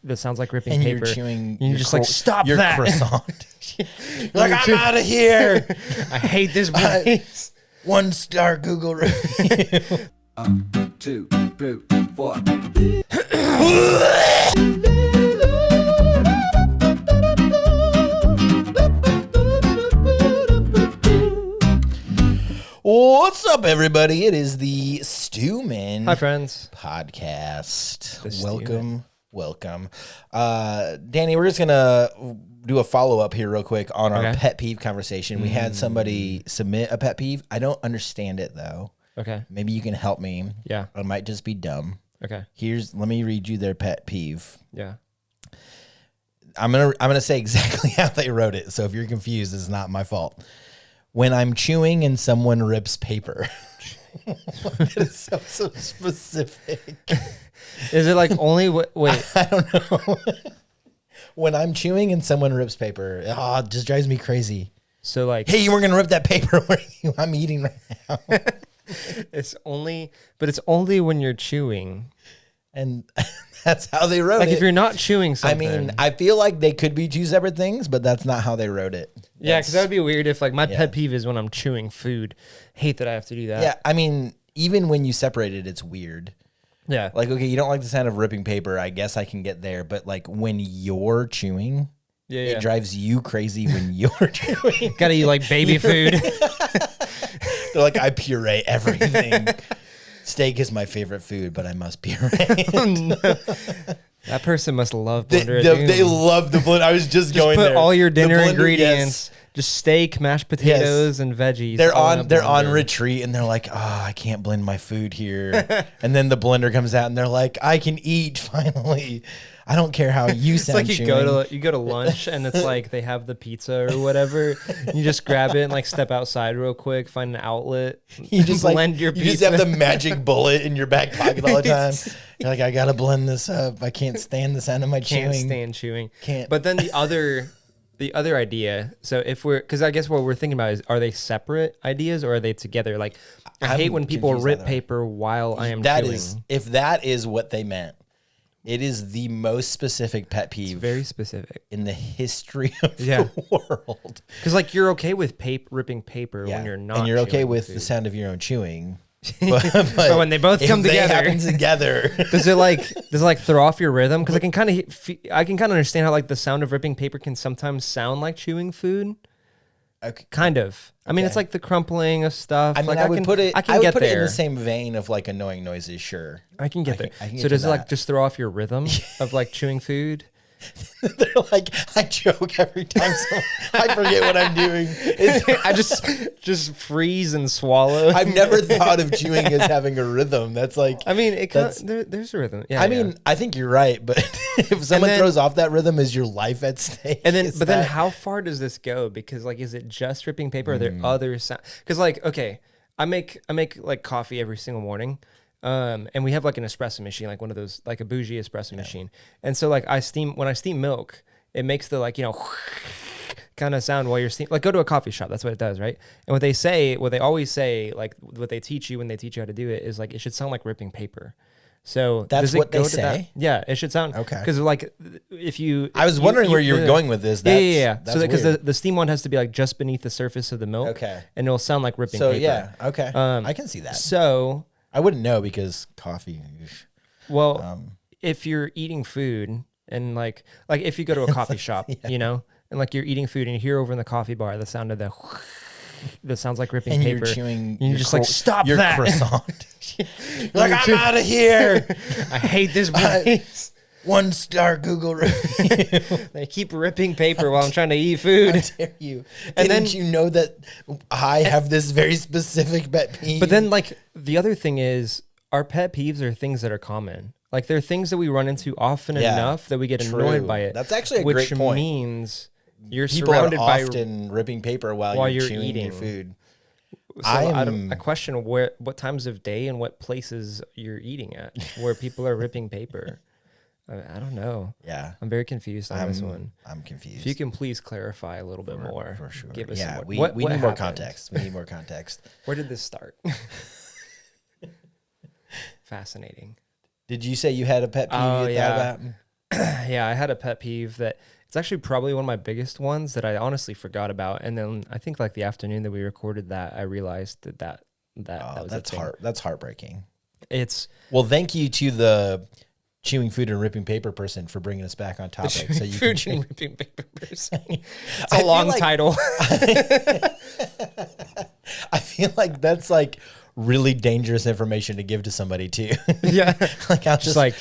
that sounds like ripping and paper. You're chewing. And you're just like, stop your that. croissant. You're like, I'm out of here. I hate this place. 1-star Google review. 2, 3, 4. What's up, everybody? It is the STUMIN Hi, friends. podcast. The Welcome. Danny, we're just going to do a follow-up here real quick on our pet peeve conversation. We had somebody submit a pet peeve. I don't understand it, though. Okay. Maybe you can help me. Yeah. I might just be dumb. Okay. Let me read you their pet peeve. Yeah. I'm gonna say exactly how they wrote it. So if you're confused, it's not my fault. When I'm chewing and someone rips paper. That is so specific. Is it like only wait? I don't know. When I'm chewing and someone rips paper, it just drives me crazy. So like, Hey, you weren't gonna rip that paper. Where I'm eating right now. it's only when you're chewing. And that's how they wrote it. Like if you're not chewing something. I mean, I feel like they could be two separate things, but that's not how they wrote it. Yeah, because that would be weird if like my pet peeve is when I'm chewing food. Hate that I have to do that. Yeah, I mean, even when you separate it, it's weird. Yeah. Like, okay, you don't like the sound of ripping paper. I guess I can get there. But like when you're chewing, it drives you crazy when you're chewing. Gotta eat like baby food. They're like, I puree everything. Steak is my favorite food, but I must puree. No. That person must love Blender. They love the blender. I was just going put there. all your dinner blender, ingredients, just steak, mashed potatoes, and veggies. They're on retreat and they're like, oh, I can't blend my food here. And then the blender comes out and they're like, I can eat finally. I don't care how you sound. It's like you go to lunch and it's like they have the pizza or whatever. You just grab it and like step outside real quick, find an outlet. You just blend your pizza. You just have the magic bullet in your back pocket all the time. You're like, I gotta blend this up. I can't stand the sound of my chewing. Can't stand chewing. Can't. But then the other idea. So because I guess what we're thinking about is, are they separate ideas or are they together? Like I hate when people rip paper while I am chewing. If that is what they meant. It is the most specific pet peeve. It's very specific in the history of the world. Because like you're okay with ripping paper when you're not, and you're okay with food. the sound of your own chewing. But when they both come together, happen together, does it throw off your rhythm? Because I can kind of understand how like the sound of ripping paper can sometimes sound like chewing food. Okay. Kind of. I mean, it's like the crumpling of stuff. I mean, like, I would put it in the same vein of like annoying noises. Sure, I can get there. So does it like just throw off your rhythm of like chewing food? They're like, I choke every time, so I forget what I'm doing. I just freeze and swallow. I've never thought of chewing as having a rhythm. That's like, I mean, there's a rhythm. Yeah, I mean, I think you're right, but if someone throws off that rhythm, is your life at stake? And then, then how far does this go? Because like, is it just ripping paper? Or are there other sounds? Because like, okay, I make like coffee every single morning. And we have like an espresso machine, like one of those, like a bougie espresso machine. And so like when I steam milk, it makes the like, kind of sound while you're steaming. Like go to a coffee shop, that's what it does, right? And what they always say, like what they teach you when they teach you how to do it is like, it should sound like ripping paper. So that's what they say? Yeah, it should sound, okay. Because like if you, I was wondering where you were going with this. Yeah. So because the steam one has to be like just beneath the surface of the milk. Okay. And it'll sound like ripping paper. So yeah, okay. I can see that. So I wouldn't know because coffee. Well, if you're eating food and like if you go to a coffee shop, and like you're eating food and you hear over in the coffee bar the sound of that sounds like ripping and paper. You're chewing. And you're just like, stop your croissant. You're like, I'm out of here. I hate this place. 1-star Google review. They keep ripping paper while I'm trying to eat food. How dare you? And didn't you know that I have this very specific pet peeve? But then, like, the other thing is, our pet peeves are things that are common. Like, they're things that we run into often enough that we get annoyed by it. That's actually a great point. Which means you're people surrounded are often ripping paper while you're chewing eating your food. So I question what times of day and what places you're eating at where people are ripping paper. I don't know. Yeah. I'm very confused on this one. I'm confused. If you can please clarify a little bit more. For sure. Give us we need more context. We need more context. Where did this start? Fascinating. Did you say you had a pet peeve you thought about? Yeah, I had a pet peeve that it's actually probably one of my biggest ones that I honestly forgot about. And then I think like the afternoon that we recorded that, I realized that was that's a thing. That's heartbreaking. It's Well, thank you to the chewing food and ripping paper person for bringing us back on topic. So you can food and ripping paper person. It's I a feel long like- title. I feel like that's like really dangerous information to give to somebody too. Yeah. Like I was like,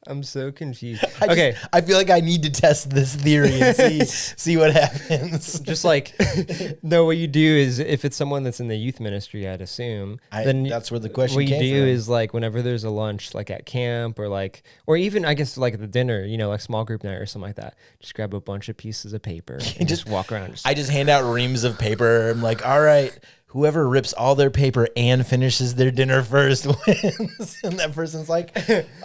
I'm so confused. okay. I feel like I need to test this theory and see what happens. Just like, no, what you do is if it's someone that's in the youth ministry, I'd assume, then that's where the question what you came do from. is like whenever there's a lunch, like at camp or even I guess like at the dinner, you know, like small group night or something like that, just grab a bunch of pieces of paper and just walk around. I just hand out reams of paper. I'm like, all right, whoever rips all their paper and finishes their dinner first wins. And that person's like,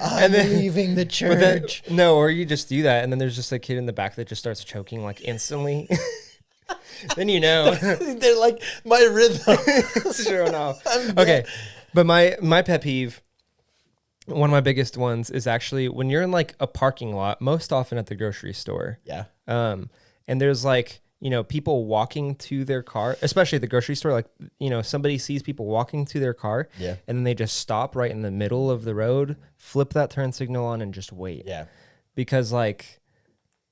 I'm leaving the church. No, or you just do that, and then there's just a kid in the back that just starts choking like instantly. Then you know. They're like, my rhythm. Sure, no. Okay, but my pet peeve, one of my biggest ones is actually when you're in like a parking lot, most often at the grocery store. Yeah. And there's like, you know, people walking to their car, especially at the grocery store, like, you know, somebody sees people walking to their car, Yeah. and then they just stop right in the middle of the road, flip that turn signal on, and just wait. Yeah. Because like,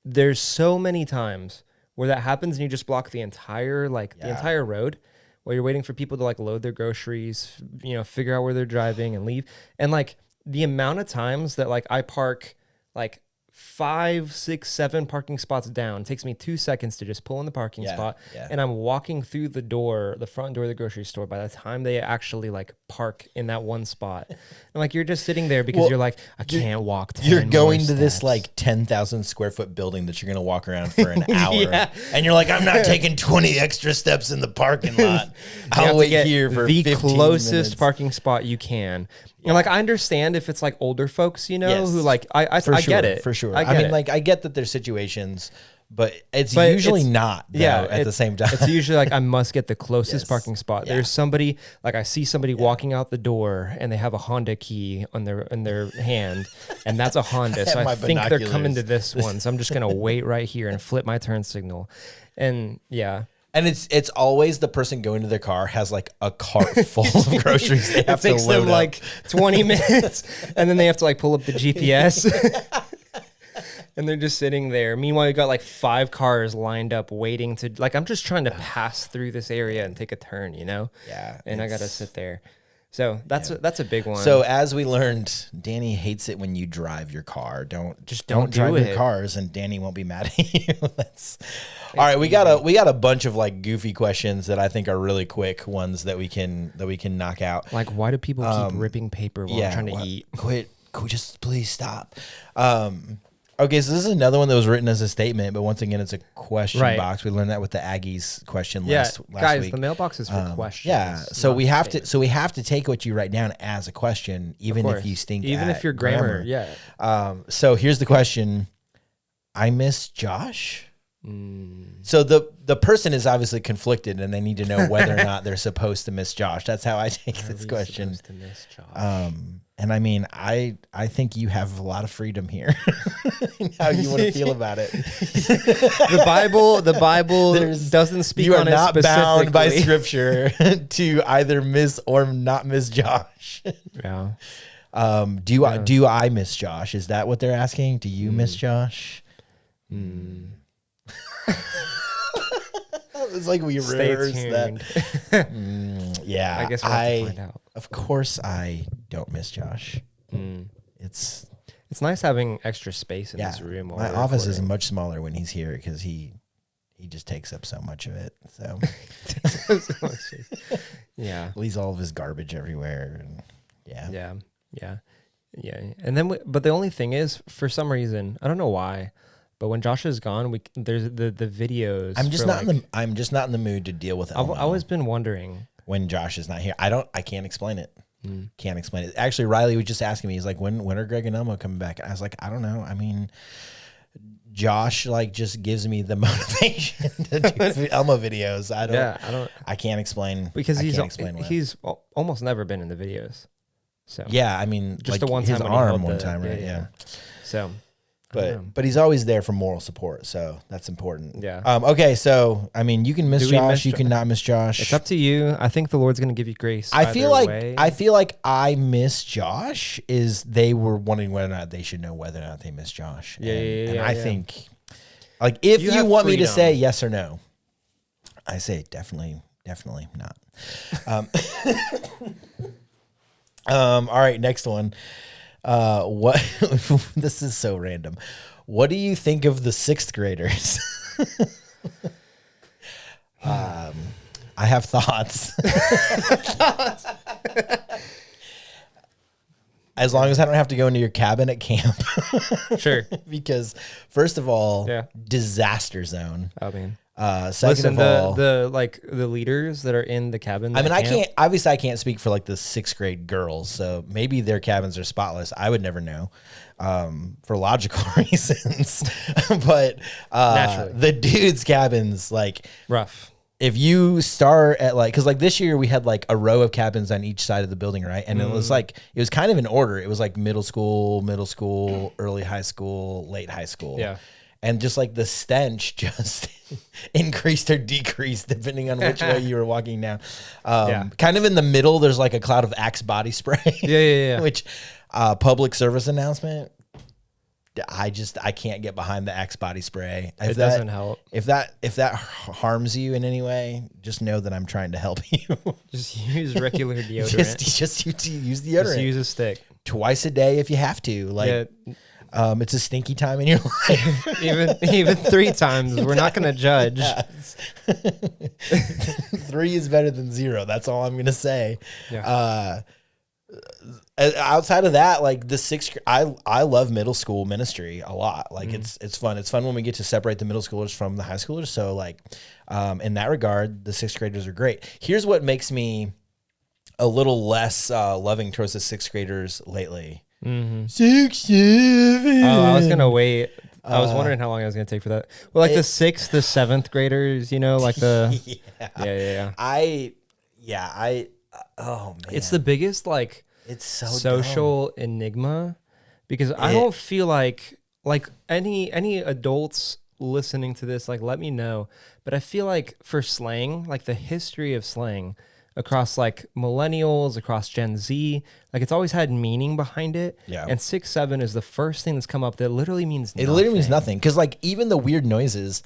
there's so many times where that happens, and you just block the entire the entire road, while you're waiting for people to like load their groceries, you know, figure out where they're driving and leave, and like the amount of times that like I park like 5, 6, 7 parking spots down. It takes me 2 seconds to just pull in the parking spot. Yeah. And I'm walking through the front door of the grocery store by the time they actually like park in that one spot. And like, you're just sitting there because you're like, I can't walk 10 You're going more to this steps. like 10,000 square foot building that you're going to walk around for an hour. Yeah. And you're like, I'm not taking 20 extra steps in the parking lot. You have I'll to wait get here for the 15 closest minutes. parking spot you can. And like, I understand if it's like older folks, you know, Yes. who like, I get it. For sure. I I mean, it. like, I get that there's situations, but it's But usually it's- not though, at the same time. It's usually like I must get the closest Yes. parking spot. Yeah. There's somebody like I see somebody walking out the door and they have a Honda key on their hand, and that's a Honda. So have I my think they're coming binoculars. to this one. So I'm just gonna wait right here and flip my turn signal. And yeah. And it's always the person going to their car has like a cart full of groceries they have It takes to load them up. like 20 minutes, and then they have to like pull up the GPS. And they're just sitting there. Meanwhile, you got like 5 cars lined up waiting to like, I'm just trying to pass through this area and take a turn, you know? Yeah, And I got to sit there. So that's a big one. So as we learned, Danny hates it when you drive your car. Don't don't drive do your it. cars, and Danny won't be mad at you. That's all right. We got a bunch of like goofy questions that I think are really quick ones that we can knock out. like, why do people keep ripping paper while I'm trying to eat? Quit. Could we just please stop? Okay, so this is another one that was written as a statement, but once again, it's a question Right. box. We learned that with the Aggies question Yeah, last guys, week. the mailbox is for questions. Yeah, so not we have statements. to take what you write down as a question, even Of if course. you stink. Even at if your grammar, yeah. So here's the question: I miss Josh. Mm. So the person is obviously conflicted, and they need to know whether or not they're supposed to miss Josh. That's how I take Are this we question. supposed to miss Josh? And I mean, I think you have a lot of freedom here. How you want to feel about it? The Bible doesn't speak You are on it not bound by specifically. scripture to either miss or not miss Josh. Yeah. Do I miss Josh? Is that what they're asking? Do you miss Josh? It's like we Stay rehearsed tuned. that. Yeah, I guess we'll have to find out. Of course, I don't miss Josh. It's It's nice having extra space in this room. while My we're office is recording. much smaller when he's here because he just takes up so much of it. So Yeah. leaves all of his garbage everywhere. And Yeah. And then, but the only thing is, for some reason, I don't know why, but when Josh is gone, there's the videos. I'm just for, not like, I'm just not in the mood to deal with Elmo I've always been wondering. when Josh is not here. I can't explain it. Can't explain it. Actually, Riley was just asking me, he's like, when are Greg and Elmo coming back? I was like, I don't know. I mean, Josh like just gives me the motivation to do Elmo videos. I can't explain because I can't explain why. he's almost never been in the videos. So Yeah, I mean, just like the one his time when he arm held one the- time, right? Yeah. So, I don't know. But he's always there for moral support, so that's important. Yeah. Okay, so I mean, you can miss Do we Josh, miss you Jo- can not miss Josh. It's up to you. I think the Lord's going to give you grace. I feel either like way. I miss Josh. Is they were wondering whether or not they should know whether or not they miss Josh. And I think, like, if You you have want me to freedom. say yes or no, I say definitely not. All right, next one. What? This is so random. What do you think of the 6th graders? I have thoughts. As long as I don't have to go into your cabin at camp. Sure. Because first of all, Yeah. disaster zone. I mean, Second listen, of all, the leaders that are in the cabin. I mean, at I camp, can't, obviously I can't speak for like the 6th grade girls. So maybe their cabins are spotless. I would never know, for logical reasons, but, Naturally. the dudes' cabins, like rough. if you start at like, cause like this year we had like a row of cabins on each side of the building. Right. And it was like, it was kind of in order. It was like middle school, early high school, late high school. Yeah. And just like the stench just increased or decreased depending on which way you were walking down. Kind of in the middle, there's like a cloud of Axe body spray. Yeah. Which, public service announcement. I can't get behind the Axe body spray. It doesn't help. If that harms you in any way, just know that I'm trying to help you. Just use regular deodorant. just use deodorant. Just use a stick. Twice a day if you have to. Like, it's a stinky time in your life. even 3 times. We're not going to judge. 3 is better than 0. That's all I'm gonna say. Yeah. Outside of that, like the 6th, I love middle school ministry a lot. Like it's fun. It's fun when we get to separate the middle schoolers from the high schoolers. So like, in that regard, the 6th graders are great. Here's what makes me a little less loving towards the 6th graders lately. 6, 7. Oh, I was going to wait. I was wondering how long I was going to take for that. Well, like the 6th, the 7th graders, you know, like the. Yeah. Oh man, It's the biggest, like, it's so social enigma because I don't feel like any adults listening to this, like, let me know. But I feel like for slang, like the history of slang across like millennials, across Gen Z, like it's always had meaning behind it. Yeah. And 6, 7 is the first thing that's come up that literally means It literally means nothing. Because like even the weird noises,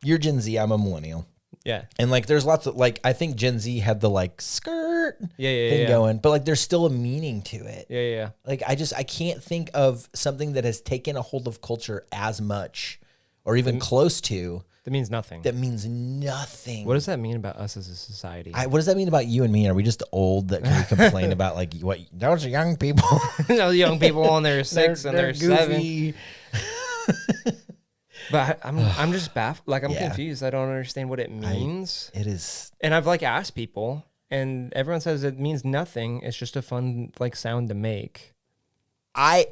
you're Gen Z, I'm a millennial. Yeah. And like there's lots of like I think Gen Z had the like skirt thing Yeah. going, but like there's still a meaning to it. Yeah. Like I can't think of something that has taken a hold of culture as much or even close to That means nothing. that means nothing. What does that mean about us as a society? What does that mean about you and me? Are we just old that can we complain about like what those are young people? Those young people on their 6 and they're their 7. goofy. But I'm just baffled. Like I'm Yeah. confused. I don't understand what it means. It is And I've like asked people, and everyone says it means nothing. It's just a fun like sound to make.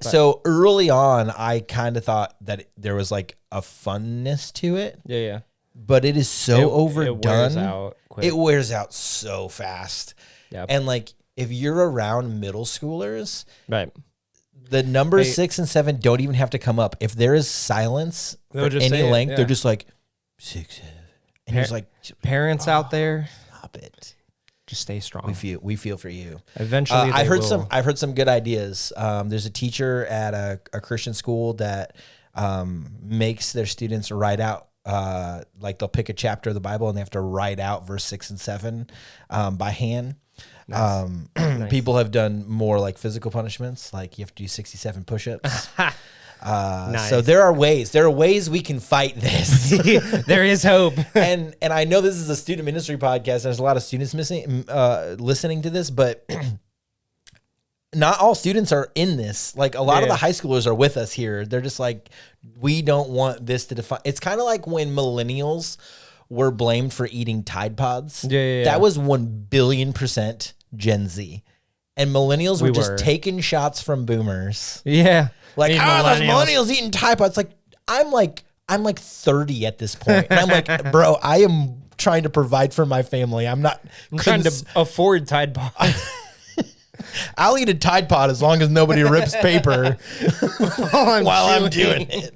so early on I kind of thought that there was like a funness to it, Yeah. but it is so overdone. It wears out quick. It wears out so fast. Yep. And like if you're around middle schoolers, Right. the numbers Hey. 6 and 7 don't even have to come up. If there is silence They'll for just any say it, length, yeah. they're just like 6, 7. And he's like, Parents out there, stop it. just stay strong. We feel for you. Eventually, I've heard will. I've heard some good ideas. There's a teacher at a Christian school that makes their students write out. Like they'll pick a chapter of the Bible and they have to write out verse 6 and 7 by hand. Nice. People have done more like physical punishments, like you have to do 67 push-ups. Nice. So there are ways we can fight this. There is hope. and I know this is a student ministry podcast. There's a lot of students listening to this, but not all students are in this. Like a lot of the high schoolers are with us here. They're just like, we don't want this to define. It's kind of like when millennials were blamed for eating Tide Pods. Yeah. That was 1,000,000,000% Gen Z. And millennials were just taking shots from boomers. Yeah. Like, These those millennials eating Tide Pods. Like, I'm like I'm like 30 at this point. And I'm like, bro, I am trying to provide for my family. I'm trying to afford Tide Pods. I'll eat a Tide Pod as long as nobody rips paper while I'm doing it.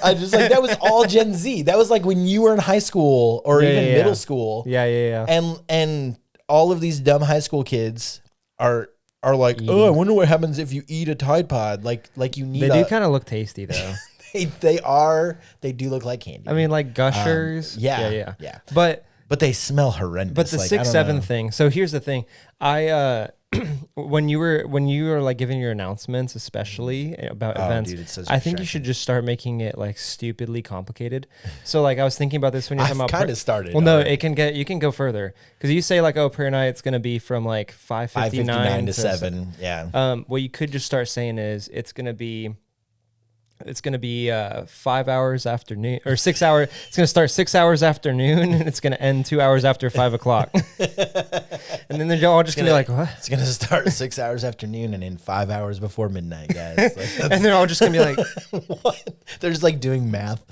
I just like, that was all Gen Z. That was like when you were in high school or even middle school. Yeah. And all of these dumb high school kids are like, oh, I wonder what happens if you eat a Tide Pod. Like you need. They do kind of look tasty though. They do look like candy. I mean, like Gushers. Yeah. But they smell horrendous. But the 6-7 thing. So here's the thing. I when you were like giving your announcements, especially about events, dude, it's such I think you should just start making it like stupidly complicated. So like I was thinking about this when you're talking about kind of started. Well, no, you can go further because you say like, oh, prayer night's gonna be from like 5:59 to 7. Yeah. What you could just start saying is it's gonna be 5 hours afternoon or 6 hours. It's going to start 6 hours afternoon and it's going to end 2 hours after 5 o'clock. And then they're all just going to be like, what? It's going to start 6 hours afternoon and in 5 hours before midnight, guys. Like, and they're all just going to be like, what? They're just like doing math.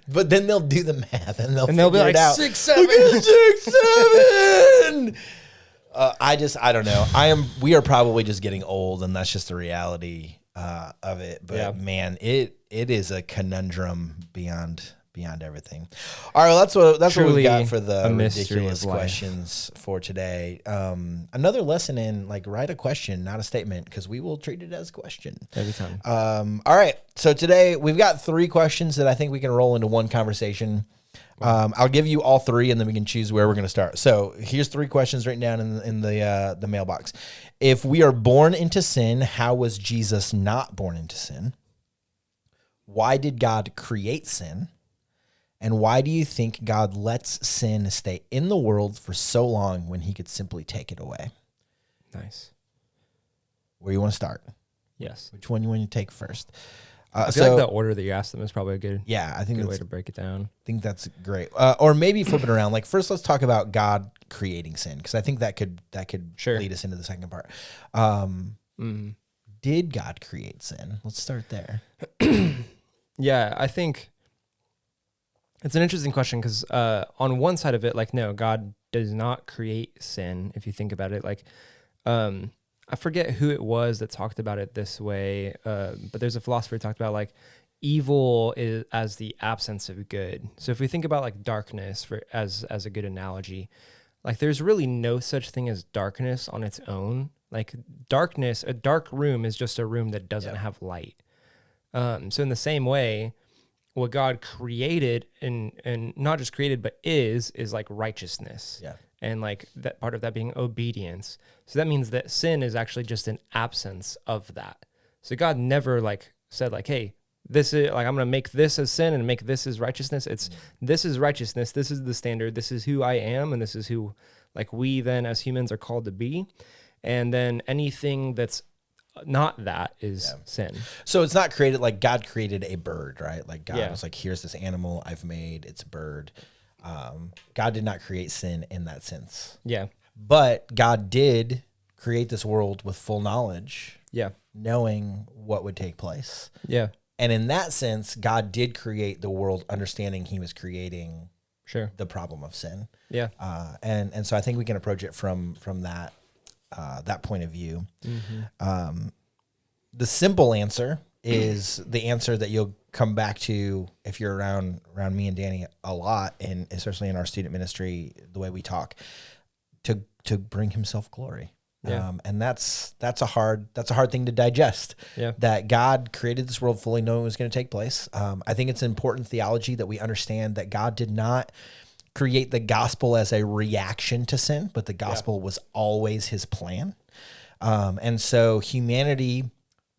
But then they'll do the math and they'll be like, 6, 7. 6, 7. I don't know. We are probably just getting old, and that's just the reality of it. But man, it is a conundrum beyond everything. All right, well, that's what we've got for the ridiculous questions for today. Another lesson in like write a question, not a statement, because we will treat it as a question every time. All right, so today we've got 3 questions that I think we can roll into one conversation. I'll give you all 3 and then we can choose where we're going to start. So here's 3 questions written down in the mailbox. If we are born into sin, how was Jesus not born into sin? Why did God create sin? And why do you think God lets sin stay in the world for so long when he could simply take it away? Nice. Where you want to start? Yes. Which one you want to take first? I feel like the order that you asked them is probably a good, I think good way to break it down. I think that's great. Or maybe flip it around. Like first, let's talk about God creating sin, because I think that could lead us into the second part. Did God create sin? Let's start there. Yeah, I think it's an interesting question because on one side of it, like, no, God does not create sin. If you think about it, like, I forget who it was that talked about it this way, but there's a philosopher who talked about like evil is as the absence of good. So if we think about like darkness as a good analogy, like there's really no such thing as darkness on its own. Like darkness, a dark room is just a room that doesn't have light. So in the same way, what God created and not just created, but is like righteousness. Yeah. And like that part of that being obedience. So that means that sin is actually just an absence of that. So God never like said like, hey, this is like, I'm going to make this as sin and make this as righteousness. It's this is righteousness. This is the standard. This is who I am. And this is who like we then as humans are called to be. And then anything that's not that is sin. So it's not created like God created a bird, right? Like God was like, here's this animal I've made. It's a bird. God did not create sin in that sense. Yeah. But God did create this world with full knowledge. Yeah. Knowing what would take place. Yeah. And in that sense, God did create the world understanding he was creating the problem of sin. Yeah. And so I think we can approach it from that point of view. Mm-hmm. The simple answer is the answer that you'll come back to if you're around me and Danny a lot, and especially in our student ministry, the way we talk, to bring himself glory. Yeah. And that's a hard thing to digest. Yeah. That God created this world fully knowing it was going to take place. I think it's important theology that we understand that God did not create the gospel as a reaction to sin, but the gospel was always his plan. And so humanity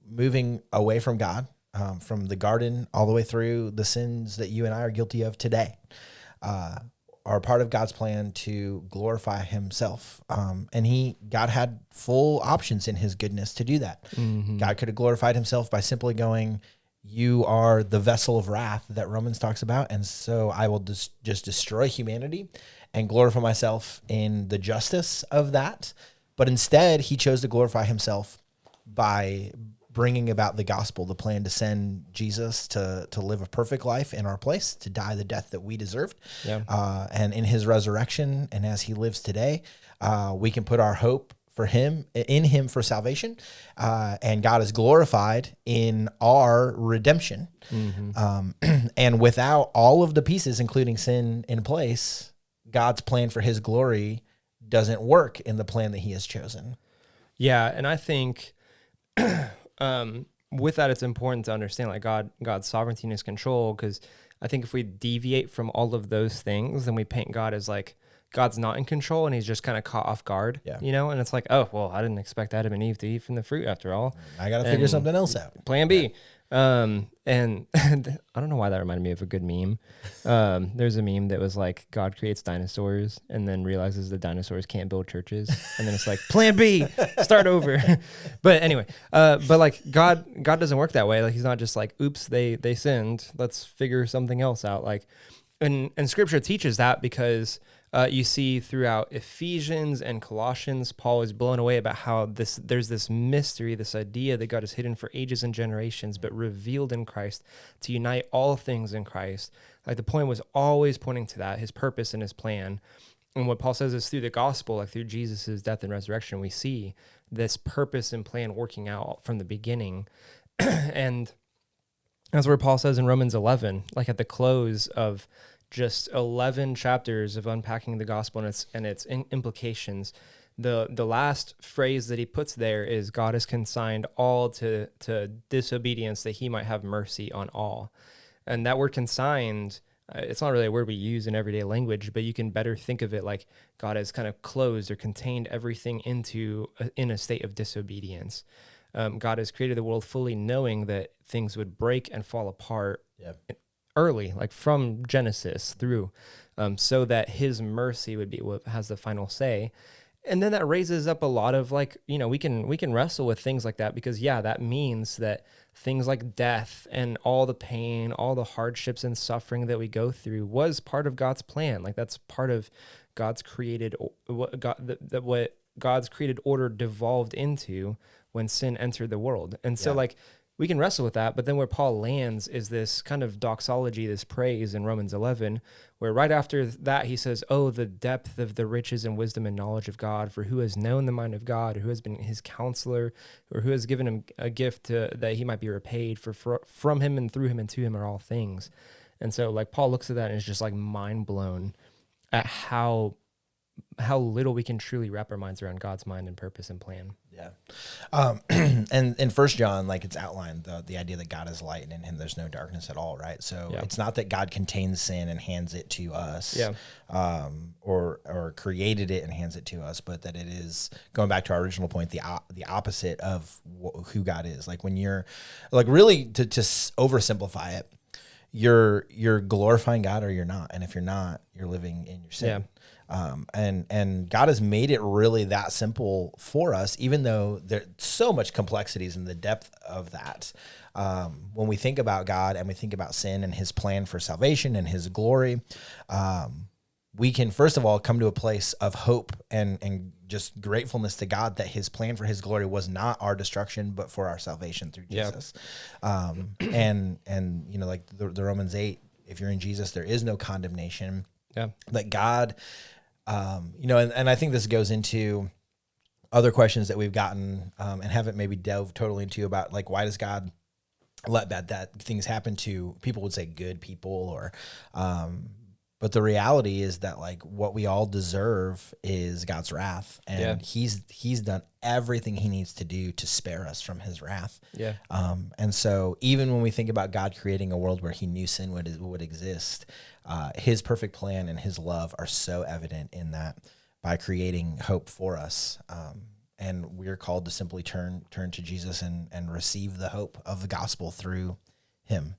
moving away from God, from the garden all the way through the sins that you and I are guilty of today, are part of God's plan to glorify himself. And God had full options in his goodness to do that. Mm-hmm. God could have glorified himself by simply going, you are the vessel of wrath that Romans talks about, and so I will just destroy humanity and glorify myself in the justice of that. But instead, he chose to glorify himself by bringing about the gospel, the plan to send Jesus to live a perfect life in our place, to die the death that we deserved. Yeah. And in his resurrection, and as he lives today, we can put our hope in him for salvation. And God is glorified in our redemption. And without all of the pieces, including sin, in place, God's plan for his glory doesn't work in the plan that he has chosen. Yeah, and I think with that, it's important to understand like God's sovereignty and his control, because I think if we deviate from all of those things, then we paint God as like God's not in control and he's just kind of caught off guard, you know? And it's like, oh, well, I didn't expect Adam and Eve to eat from the fruit after all. I got to figure something else out. Plan B. And I don't know why that reminded me of a good meme. There's a meme that was like, God creates dinosaurs and then realizes the dinosaurs can't build churches. And then it's like, plan B, start over. But anyway, but like God doesn't work that way. Like he's not just like, oops, they sinned. Let's figure something else out. Like, and scripture teaches that because you see throughout Ephesians and Colossians, Paul is blown away about how there's this mystery, this idea that God is hidden for ages and generations, but revealed in Christ to unite all things in Christ. Like the point was always pointing to that, his purpose and his plan. And what Paul says is through the gospel, like through Jesus' death and resurrection, we see this purpose and plan working out from the beginning. And that's where Paul says in Romans 11, like at the close of just 11 chapters of unpacking the gospel and its implications, the last phrase that he puts there is God has consigned all to disobedience that he might have mercy on all. And that word consigned, it's not really a word we use in everyday language, but you can better think of it like God has kind of closed or contained everything in a state of disobedience. God has created the world fully knowing that things would break and fall apart early, like from Genesis through, so that his mercy would be what has the final say. And then that raises up a lot of like, you know, we can wrestle with things like that because that means that things like death and all the pain, all the hardships and suffering that we go through was part of God's plan. Like that's part of God's created, what God's created order devolved into when sin entered the world. And so like, we can wrestle with that, but then where Paul lands is this kind of doxology, this praise in Romans 11, where right after that he says, oh, the depth of the riches and wisdom and knowledge of God, for who has known the mind of God, or who has been his counselor, or who has given him a gift that he might be repaid, for from him and through him and to him are all things. And so like Paul looks at that and is just like mind blown at how little we can truly wrap our minds around God's mind and purpose and plan. Yeah. And in 1 John, like it's outlined the idea that God is light and in him there's no darkness at all, right? So it's not that God contains sin and hands it to us, or created it and hands it to us, but that it is, going back to our original point, the opposite of who God is. Like when you're like really to oversimplify it, you're glorifying God or you're not. And if you're not, you're living in your sin. And God has made it really that simple for us, even though there's so much complexities in the depth of that. When we think about God and we think about sin and his plan for salvation and his glory, we can first of all come to a place of hope and just gratefulness to God that his plan for his glory was not our destruction, but for our salvation through Jesus. And you know, like the Romans 8, if you're in Jesus, there is no condemnation. That God, you know, and I think this goes into other questions that we've gotten and haven't maybe delved totally into about like, why does God let bad things happen to people? Would say good people, or but the reality is that like what we all deserve is God's wrath, and he's done everything he needs to do to spare us from his wrath. And so even when we think about God creating a world where he knew sin would exist, his perfect plan and his love are so evident in that by creating hope for us. And we're called to simply turn to Jesus and receive the hope of the gospel through him.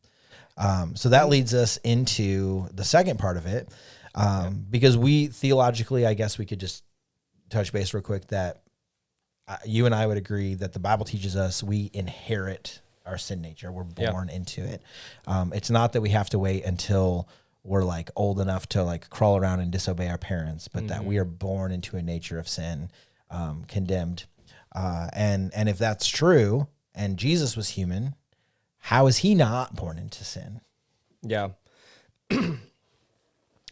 So that leads us into the second part of it, because we theologically, I guess we could just touch base real quick that you and I would agree that the Bible teaches us we inherit our sin nature. We're born into it. It's not that we have to wait until we're like old enough to like crawl around and disobey our parents, but that we are born into a nature of sin, condemned. And if that's true, and Jesus was human, how is he not born into sin? Yeah.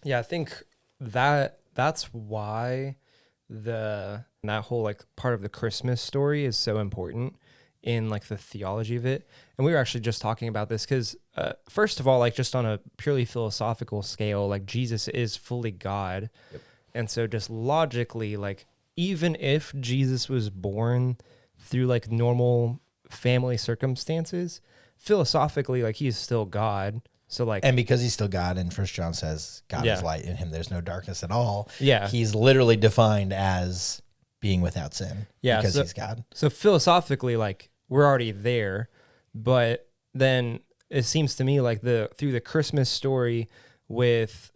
Yeah, I think that's why that whole like part of the Christmas story is so important in like the theology of it. And we were actually just talking about this because first of all, like just on a purely philosophical scale, like Jesus is fully God. Yep. And so just logically, like even if Jesus was born through like normal family circumstances, philosophically, like he's still God. So like, and because he's still God, and First John says God Yeah. is light, in him there's no darkness at all. Yeah. He's literally defined as being without sin. Yeah, because so- he's God. So philosophically, like we're already there, but then it seems to me like through the Christmas story with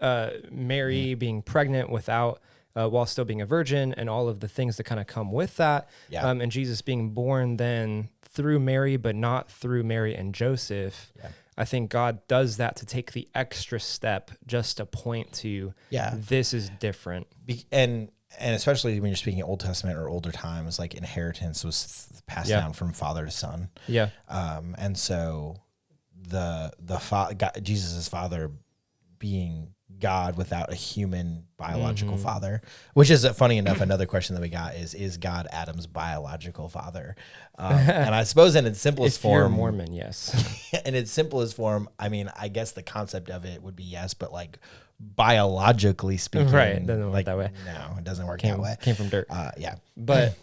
Mary being pregnant without while still being a virgin, and all of the things that kind of come with that, Yeah. and Jesus being born then through Mary, but not through Mary and Joseph. Yeah. I think God does that to take the extra step just to point to this is different. And especially when you're speaking Old Testament or older times, like inheritance was passed down from father to son. Yeah. And so Jesus' father being God without a human biological father, which is funny enough. Another question that we got is God Adam's biological father? And I suppose in its simplest If form, you're Mormon, yes. in its simplest form, I mean, I guess the concept of it would be yes, but like biologically speaking, Right, it doesn't work like, that way. No, it doesn't work that way. Came from dirt. Yeah. But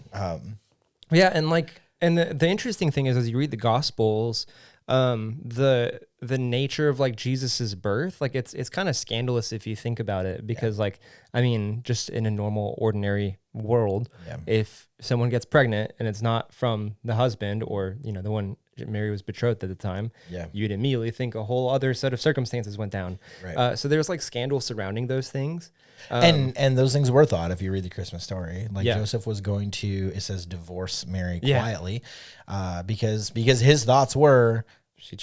yeah, and like, and the interesting thing is, as you read the Gospels, the nature of like Jesus's birth, like it's kind of scandalous if you think about it, because like, I mean, just in a normal, ordinary world, if someone gets pregnant and it's not from the husband or, you know, the one Mary was betrothed at the time, you'd immediately think a whole other set of circumstances went down. Right. So there's like scandal surrounding those things. And those things were thought if you read the Christmas story. Like Joseph was going to, it says, divorce Mary quietly, because his thoughts were,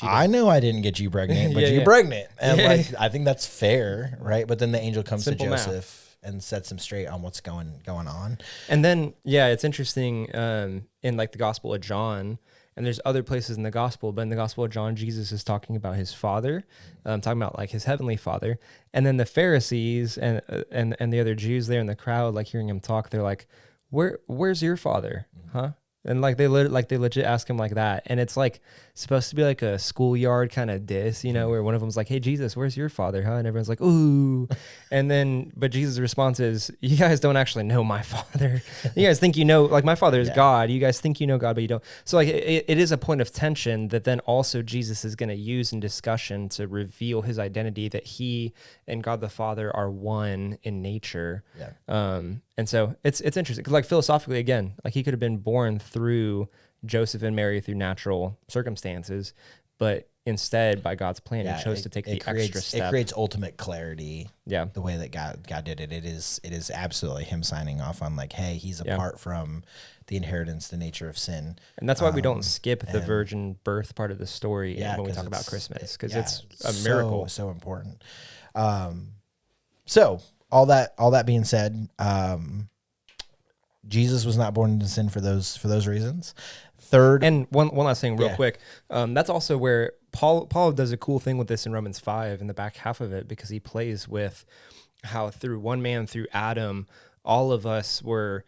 I know I didn't get you pregnant, but you're pregnant. And like, I think that's fair, right? But then the angel comes Simple to math. Joseph and sets him straight on what's going on. And then, it's interesting in like the Gospel of John, and there's other places in the Gospel, but in the Gospel of John, Jesus is talking about his Father, talking about like his heavenly Father. And then the Pharisees and the other Jews there in the crowd, like hearing him talk, they're like, "Where's your Father, huh?" And like they legit ask him like that, and it's like supposed to be like a schoolyard kind of diss, you know, where one of them's like, "Hey Jesus, where's your father, huh?" And everyone's like, "Ooh," and then but Jesus' response is, "You guys don't actually know my Father. You guys think you know, like my Father is God. You guys think you know God, but you don't." So like it is a point of tension that then also Jesus is going to use in discussion to reveal his identity, that he and God the Father are one in nature. And so it's interesting because like philosophically, again, like he could have been born through Joseph and Mary through natural circumstances, but instead by God's plan, he chose to take the extra step. It creates ultimate clarity. Yeah. The way that God did it. It is absolutely him signing off on like, hey, he's apart from the inheritance, the nature of sin. And that's why we don't skip the virgin birth part of the story when we talk about Christmas, because it's a miracle. So important. So all that being said, Jesus was not born into sin for those reasons. Third, and one last thing real quick. That's also where Paul does a cool thing with this in Romans 5 in the back half of it, because he plays with how through one man, through Adam, all of us were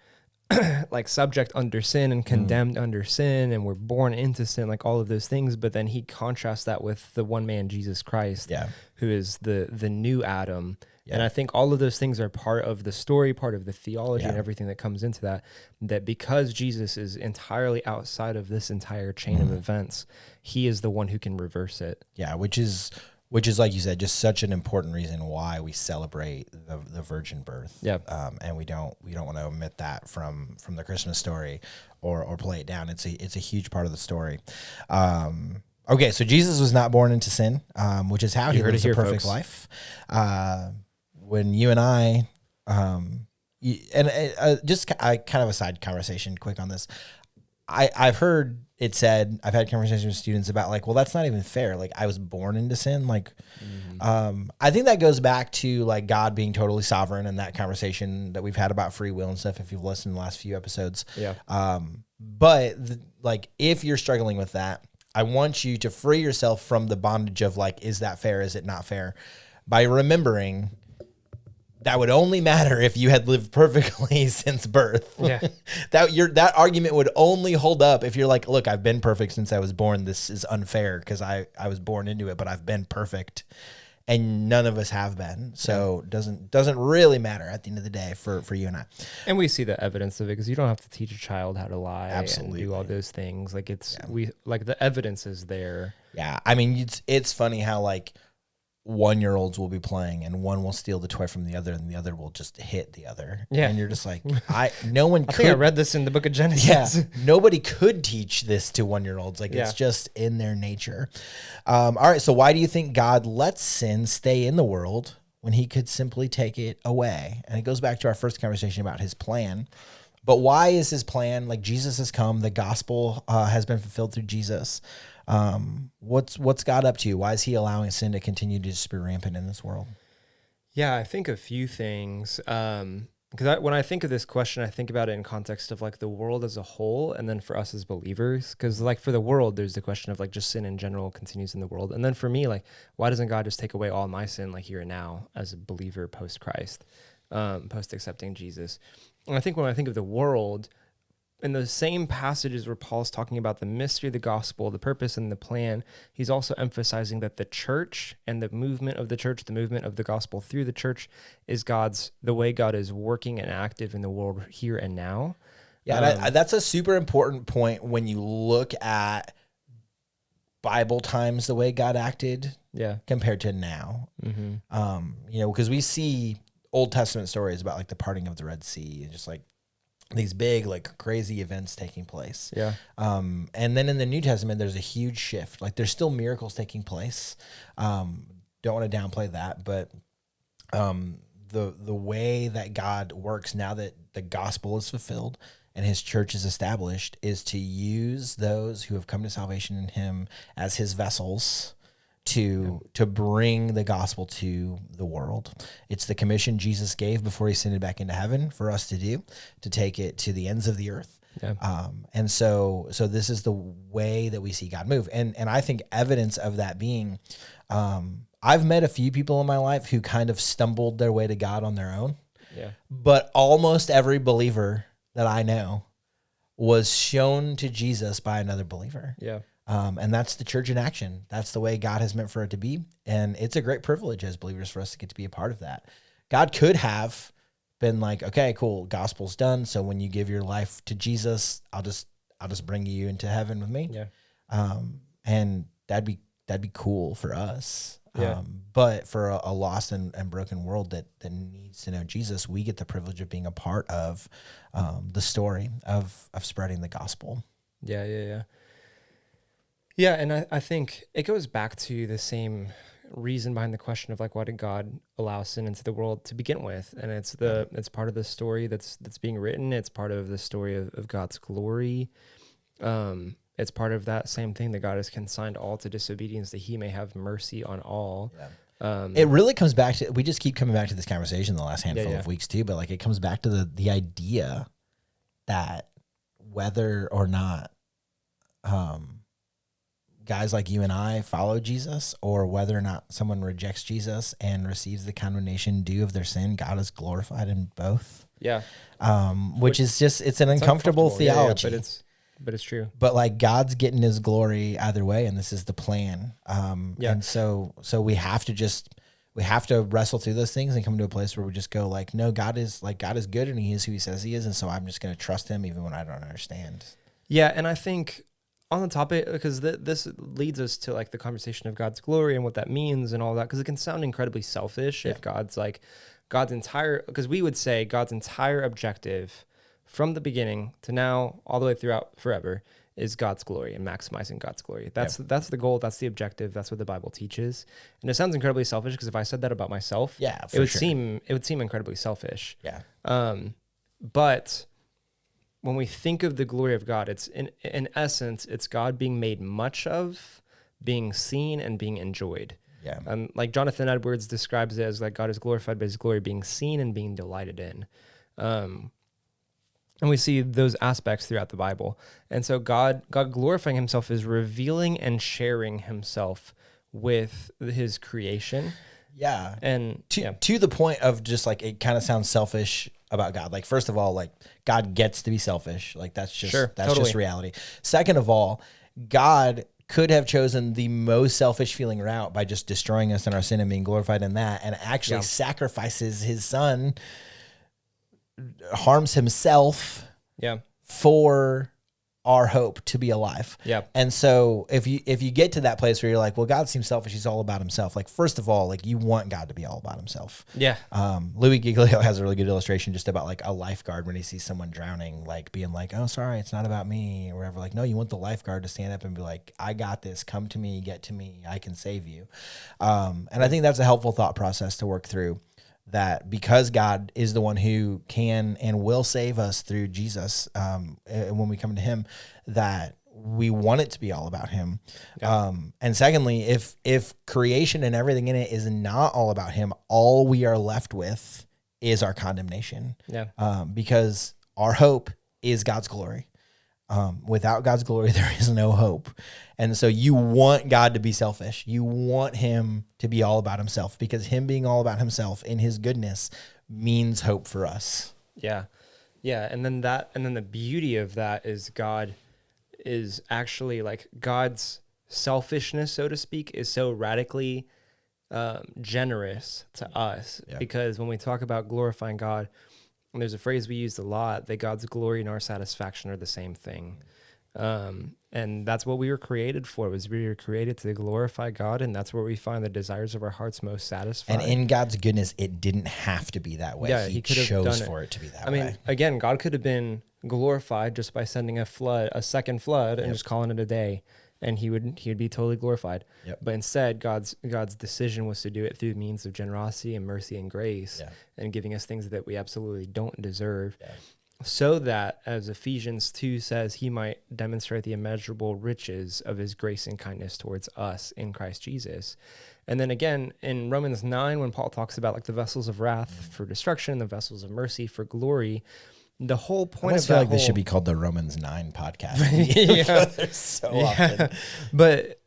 like subject under sin and condemned under sin, and we're born into sin, like all of those things. But then he contrasts that with the one man, Jesus Christ, who is the new Adam. And I think all of those things are part of the story, part of the theology and everything that comes into that because Jesus is entirely outside of this entire chain of events, he is the one who can reverse it. Yeah, which is like you said, just such an important reason why we celebrate the virgin birth. Yeah. And we don't want to omit that from the Christmas story or play it down. It's a huge part of the story. Okay, so Jesus was not born into sin, which is how he lives a perfect life. When you and I, kind of a side conversation quick on this. I've heard it said, I've had conversations with students about like, well, that's not even fair. Like I was born into sin. Like, I think that goes back to like God being totally sovereign and that conversation that we've had about free will and stuff. If you've listened to the last few episodes, Yeah. But like, if you're struggling with that, I want you to free yourself from the bondage of like, is that fair? Is it not fair? By remembering that would only matter if you had lived perfectly since birth. Yeah. That argument would only hold up if you're like, look, I've been perfect since I was born. This is unfair because I was born into it, but I've been perfect. And none of us have been. So doesn't really matter at the end of the day for you and I. And we see the evidence of it because you don't have to teach a child how to lie Absolutely. and do all those things. Like the evidence is there. Yeah. I mean, it's funny how like 1-year-olds will be playing and one will steal the toy from the other and the other will just hit the other. Yeah. And you're just like, no one I could. think I read this in the book of Genesis. Yeah, nobody could teach this to 1-year-olds. Like it's just in their nature. All right, so why do you think God lets sin stay in the world when he could simply take it away? And it goes back to our first conversation about his plan. But why is his plan? Like Jesus has come, the gospel has been fulfilled through Jesus. What's God up to? Why is he allowing sin to continue to just be rampant in this world? Yeah, I think a few things. Because when I think of this question, I think about it in context of like the world as a whole, and then for us as believers. Because like for the world, there's the question of like just sin in general continues in the world, and then for me, like why doesn't God just take away all my sin like here and now as a believer post Christ, post accepting Jesus? And I think when I think of the world, in those same passages where Paul's talking about the mystery of the gospel, the purpose and the plan, he's also emphasizing that the church and the movement of the church, the movement of the gospel through the church is the way God is working and active in the world here and now. Yeah, that's a super important point when you look at Bible times, the way God acted compared to now. Because we see Old Testament stories about like the parting of the Red Sea and just like these big, like crazy events taking place. Yeah. And then in the New Testament, there's a huge shift. Like there's still miracles taking place. Don't want to downplay that, but the way that God works now that the gospel is fulfilled and his church is established is to use those who have come to salvation in him as his vessels to bring the gospel to the world. It's the commission Jesus gave before he ascended back into heaven for us to do, to take it to the ends of the earth. Yeah. And so this is the way that we see God move. And I think evidence of that being, I've met a few people in my life who kind of stumbled their way to God on their own. Yeah. But almost every believer that I know was shown to Jesus by another believer. Yeah. And that's the church in action. That's the way God has meant for it to be. And it's a great privilege as believers for us to get to be a part of that. God could have been like, okay, cool, gospel's done. So when you give your life to Jesus, I'll just bring you into heaven with me. Yeah. And that'd be cool for us. Yeah. But for a lost and broken world that needs to know Jesus, we get the privilege of being a part of the story of spreading the gospel. Yeah. Yeah, and I think it goes back to the same reason behind the question of like, why did God allow sin into the world to begin with? And it's part of the story that's being written. It's part of the story of God's glory. It's part of that same thing that God has consigned all to disobedience that he may have mercy on all. Yeah. It really comes back to, we just keep coming back to this conversation the last handful of weeks too, but like it comes back to the idea that whether or not, guys like you and I follow Jesus, or whether or not someone rejects Jesus and receives the condemnation due of their sin, God is glorified in both. Yeah. Which is just, it's an uncomfortable theology. Yeah, but it's true. But like God's getting his glory either way, and this is the plan. And so we have to wrestle through those things and come to a place where we just go like, no, God is good and he is who he says he is. And so I'm just going to trust him even when I don't understand. Yeah. And I think on the topic, because this leads us to like the conversation of God's glory and what that means and all that, because it can sound incredibly selfish if God's entire, because we would say God's entire objective from the beginning to now all the way throughout forever is God's glory and maximizing God's glory. That's the goal. That's the objective. That's what the Bible teaches. And it sounds incredibly selfish because if I said that about myself, it would seem incredibly selfish. Yeah. But when we think of the glory of God, it's in essence, it's God being made much of, being seen, and being enjoyed. Yeah. Like Jonathan Edwards describes it as like God is glorified by his glory being seen and being delighted in. And we see those aspects throughout the Bible. And so God glorifying himself is revealing and sharing himself with his creation. Yeah. And to the point of just like, it kind of sounds selfish about God. Like, first of all, like God gets to be selfish. Like that's just, just reality. Second of all, God could have chosen the most selfish feeling route by just destroying us in our sin and being glorified in that, and actually sacrifices his son, harms himself for our hope to be alive. Yeah. And so if you get to that place where you're like, well, God seems selfish, he's all about himself. Like, first of all, like you want God to be all about himself. Yeah. Louis Giglio has a really good illustration just about like a lifeguard when he sees someone drowning, like being like, oh, sorry, it's not about me or whatever. Like, no, you want the lifeguard to stand up and be like, I got this, come to me, get to me, I can save you. And I think that's a helpful thought process to work through, that because God is the one who can and will save us through Jesus, when we come to him, that we want it to be all about him. Yeah. And secondly, if creation and everything in it is not all about him, all we are left with is our condemnation. Yeah. Because our hope is God's glory. Without God's glory, there is no hope. And so you want God to be selfish. You want him to be all about himself, because him being all about himself in his goodness means hope for us. Yeah. Yeah. And then the beauty of that is God is actually like God's selfishness, so to speak, is so radically generous to us, because when we talk about glorifying God, and there's a phrase we used a lot, that God's glory and our satisfaction are the same thing. And that's what we were created for, was we were created to glorify God, and that's where we find the desires of our hearts most satisfied. And in God's goodness, it didn't have to be that way. Yeah, he could have chose for it to be that way. I mean, again, God could have been glorified just by sending a second flood, and just calling it a day, and he would be totally glorified. Yep. But instead, God's decision was to do it through means of generosity and mercy and grace, and giving us things that we absolutely don't deserve. Yeah. So that, as Ephesians 2 says, he might demonstrate the immeasurable riches of his grace and kindness towards us in Christ Jesus. And then again, in Romans 9, when Paul talks about like the vessels of wrath for destruction, the vessels of mercy for glory, the whole point of that, I feel like this should be called the Romans 9 podcast. Often. But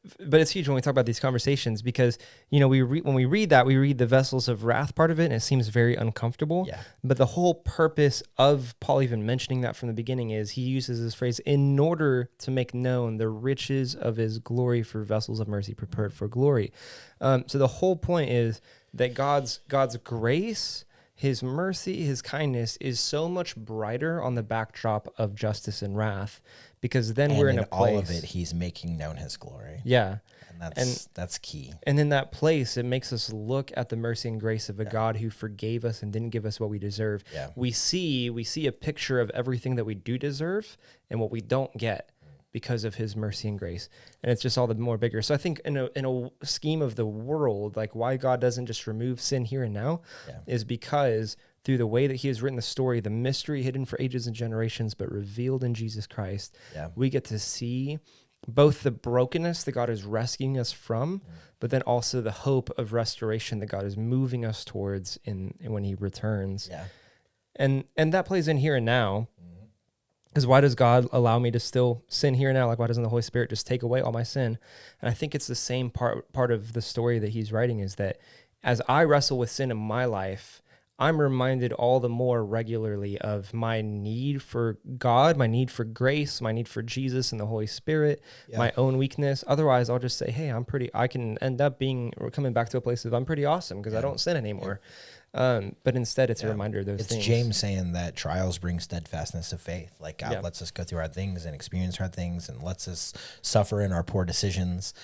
it's huge when we talk about these conversations, because when we read that, we read the vessels of wrath part of it, and it seems very uncomfortable. Yeah. But the whole purpose of Paul even mentioning that from the beginning is he uses this phrase, in order to make known the riches of his glory for vessels of mercy prepared for glory. So the whole point is that God's grace, his mercy, his kindness is so much brighter on the backdrop of justice and wrath, because then we're in a place. All of it, he's making known his glory. Yeah. And that's key. And in that place, it makes us look at the mercy and grace of a God who forgave us and didn't give us what we deserve. Yeah. We see a picture of everything that we do deserve and what we don't get because of his mercy and grace. And it's just all the more bigger. So I think in a scheme of the world, like why God doesn't just remove sin here and now is because through the way that he has written the story, the mystery hidden for ages and generations, but revealed in Jesus Christ, we get to see both the brokenness that God is rescuing us from, but then also the hope of restoration that God is moving us towards in when he returns. Yeah. And that plays in here and now. Because why does God allow me to still sin here and now? Like, why doesn't the Holy Spirit just take away all my sin? And I think it's the same part of the story that he's writing, is that as I wrestle with sin in my life, I'm reminded all the more regularly of my need for God, my need for grace, my need for Jesus and the Holy Spirit, my own weakness. Otherwise, I'll just say, hey, I can end up coming back to a place of I'm pretty awesome because I don't sin anymore. But instead, it's a reminder of those things. It's James saying that trials bring steadfastness of faith. Like God lets us go through hard things and experience hard things and lets us suffer in our poor decisions.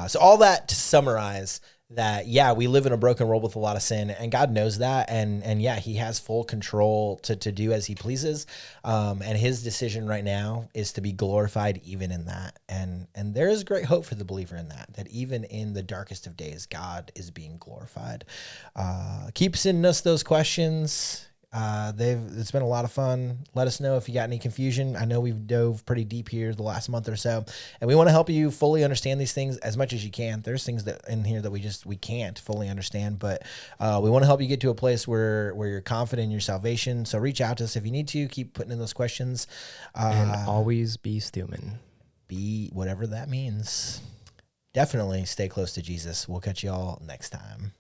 So all that to summarize that, we live in a broken world with a lot of sin, and God knows that. And he has full control to do as he pleases. And his decision right now is to be glorified even in that. And there is great hope for the believer in that even in the darkest of days, God is being glorified. Keep sending us those questions. It's been a lot of fun. Let us know if you got any confusion. I know we've dove pretty deep here the last month or so, and we want to help you fully understand these things as much as you can. There's things that in here that we can't fully understand, but we want to help you get to a place where you're confident in your salvation. So reach out to us if you need to. Keep putting in those questions, and always be STUMIN. Be whatever that means. Definitely stay close to Jesus. We'll catch you all next time.